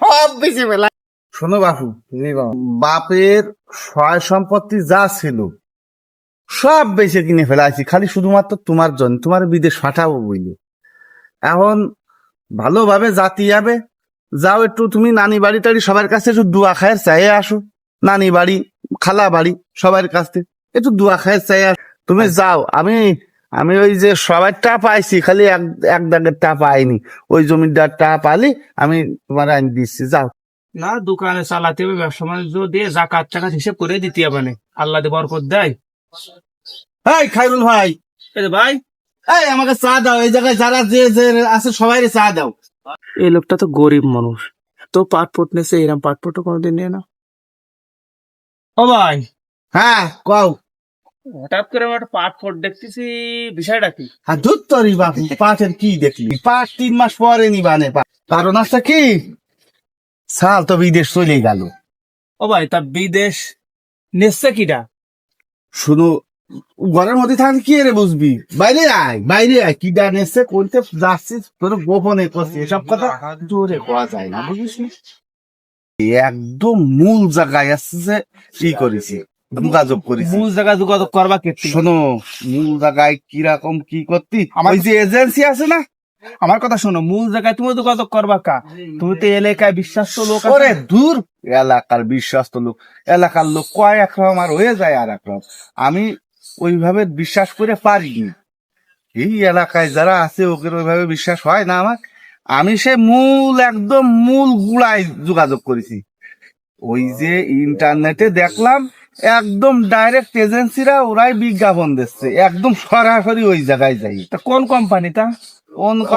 সব বেঁচে ফেলাই। শোনো বাপু, বাপের সয় সম্পত্তি যা ছিল সব বেঁচে কিনে ফেলাইছি, খালি শুধুমাত্র তোমার জন্য, তোমার বিদেশ পাঠাবো বুঝলি। এখন ভালোভাবে জাতি যাবে, যাও একটু তুমি নানি বাড়ি টাড়ি সবার কাছে একটু দুয়া খায়ের চাইয়ে আসো, নানি বাড়ি খালা বাড়ি সবার কাছ থেকে একটু দুয়া খায়ের চাইয়ে আসো। তুমি যাও, আমি আমি ওই যে সবার টা পাইছি, খালি এক দাগের টা পাইনি, ওই জমিদার টা পালি আমি তোমার আইন দিচ্ছি, যাও। না, দোকানে চালাতে হবে, ব্যবসা বাণিজ্য দিয়ে জাকাত টাকাত হিসেব করে দিতে হবে না, আল্লাহ দিয়ে বরকত দেয়। এই খাইরুল ভাই, এই যে ভাই, এই আমাকে চা দাও, এই জায়গায় যারা যে যে আছে সবাই চা দাও। এই লোকটা তো গরিব মানুষ, তো পাটপট নেছে, এরকম পাটপটও কোনোদিন নিয়ে না। ও ভাই, হ্যাঁ কও। হঠাৎ করে আমার একটা পাটপট দেখতেছি, বিষয়টা কি? আর দুধ তরি বাপু, পাটের কি দেখলি? পাট 3 মাস পরে নিবানে, কারণ আছে কি, সাল তো বিদেশ চলে গেল। ও ভাই, তা বিদেশ নেছে কিটা? শুনো, ঘরের মধ্যে থাকলে কি রে বুঝবি, বাইরে আয় বাইরে আয়, কি ডান এসছে কোনতে যাচ্ছিস, তোর গোপনে করছি এসব কথা জোরে কোয়া যায় না, বুঝিস নি? একদম মূল জায়গায় আসছে, কি করেছি যোগাযোগ করেছি। মূল জায়গায় যোগাযোগ করবা কেটে? শোনো, মূল জায়গায় কিরকম কি করতি, ওই যে এজেন্সি আছে না, আমার কথা শোনো, মূল জায়গায় তুমি যোগাযোগ করবা কা? তুমি তো এলাকায় বিশ্বাস্ত লোক আছে। ওরে দূর, এলাকার বিশ্বাস্ত লোক, এলাকার লোক কয় একরকম আর হয়ে যায় আর একরকম, আমি ওইভাবে বিশ্বাস করে পারিনি। এই এলাকায় যারা আছে ওকে ওইভাবে বিশ্বাস হয় না আমার, আমি সে মূল একদম মূল গুড়ায় যোগাযোগ করেছি। ওই যে ইন্টারনেটে দেখলাম একদম ডাইরেক্ট এজেন্সিরা ওরাই বিজ্ঞাপন দিচ্ছে, একদম সরাসরি ওই জায়গায় যাই। তা কোন কোম্পানি? তা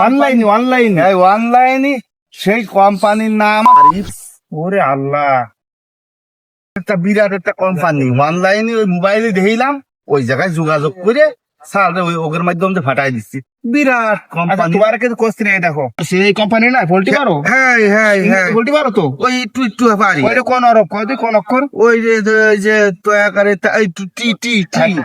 অনলাইন অনলাইনে সেই কোম্পানির নাম, ওরে আল্লাহ, একটা বিরাট একটা কোম্পানি, অনলাইনে ওই মোবাইলে দেখলাম, ওই জায়গায় যোগাযোগ করে স্যার ওই ওদের মাধ্যমে ফাটাই দিচ্ছি, বিরাট কোম্পানি। তোমার কিন্তু কোশ্চেন দেখো, সেই কোম্পানি না পোল্ট্রি পারো? হ্যাঁ হ্যাঁ হ্যাঁ, পোল্ট্রি পারো তো? ওই একটু একটু পারি। ওইটা কোন অরব, কোন অক্ষর? ওই যে তয়াকারে টি টি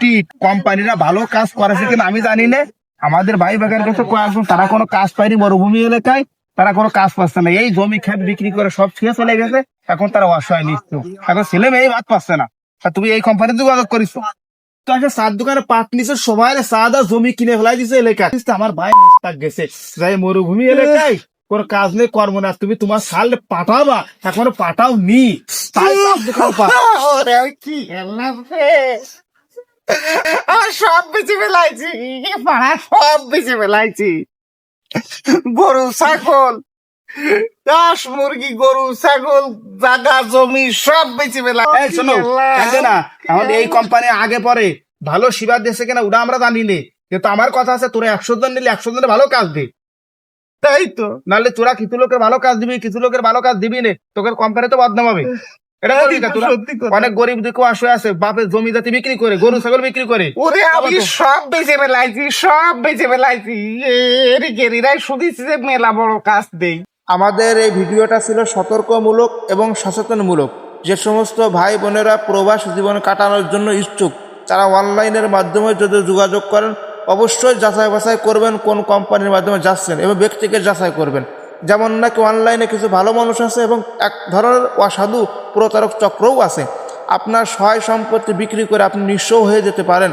টি। কোম্পানিরা ভালো কাজ করেছে কিনা আমি জানি না, আমাদের ভাই বাগান কাছে কয়েকজন তারা কোনো কাজ পায়নি, মরুভূমি এলাকায় তারা কোনো কাজ পাচ্ছে না, এই জমি খেত বিক্রি করে সব ছেড়ে চলে গেছে, এখন তারা অসহায় নিচ্ছে, এখন ছেলে মেয়ে ভাত পাচ্ছে না। আর তুমি এই কোম্পানিতে যোগাযোগ করিস তো, একটা চার দোকানে পাট নিচ্ছে, সবাই চাঁদ আর জমি কিনে ফেলাই দিচ্ছে এলাকায়। আমার ভাই মোস্তাক গেছে যাই মরুভূমি এলাকায়, কোন কাজ নেই কর্ম না, তুমি তোমার সাল পাঠাবা, এখনো পাঠাও নি, তাই কি আমার সব বেঁচে ফেলাইছি, পাড়া সব বেঁচে ফেলাইছি, গরু ছাগল, হাঁস মুরগি গরু ছাগল জায়গা জমি সব বেঁচে ফেলাইছি। এই শোনো, কাঁদে না, আমাদের এই কোম্পানি আগে পরে ভালো সেবা দিয়েছে কিনা ওটা আমরা জানি নে, কিন্তু আমার কথা আছে, তোরা 100 জন নিলে 100 জনের ভালো কাজ দে, তাই তো, নাহলে তোরা কিছু লোকের ভালো কাজ দিবি, কিছু লোকের ভালো কাজ দিবি না, তোকে কোম্পানি তো বদনাম হবে। এটা করবি না তোরা? অনেক গরিব দুঃখ আসে আছে, বাপের জমি জাতি বিক্রি করে, গরু ছাগল বিক্রি করে, ওরে আমি সব বেঁচে ফেলাইছি, সব বেঁচে ফেলাইছি, গেরিরাই শুধিছি যে মেলা বড় কাজ দেই। আমাদের এই ভিডিওটা ছিল সতর্কমূলক এবং সচেতনমূলক। যে সমস্ত ভাই বোনেরা প্রবাস জীবন কাটানোর জন্য ইচ্ছুক, তারা অনলাইনের মাধ্যমে যদি যোগাযোগ করেন, অবশ্যই যাচাই বাছাই করবেন কোন কোম্পানির মাধ্যমে যাচ্ছেন, এবং ব্যক্তিকে যাচাই করবেন। যেমন নাকি অনলাইনে কিছু ভালো মানুষ আছে এবং এক ধরনের অসাধু প্রতারক চক্রও আছে। আপনার সহায় সম্পত্তি বিক্রি করে আপনি নিঃস্ব হয়ে যেতে পারেন।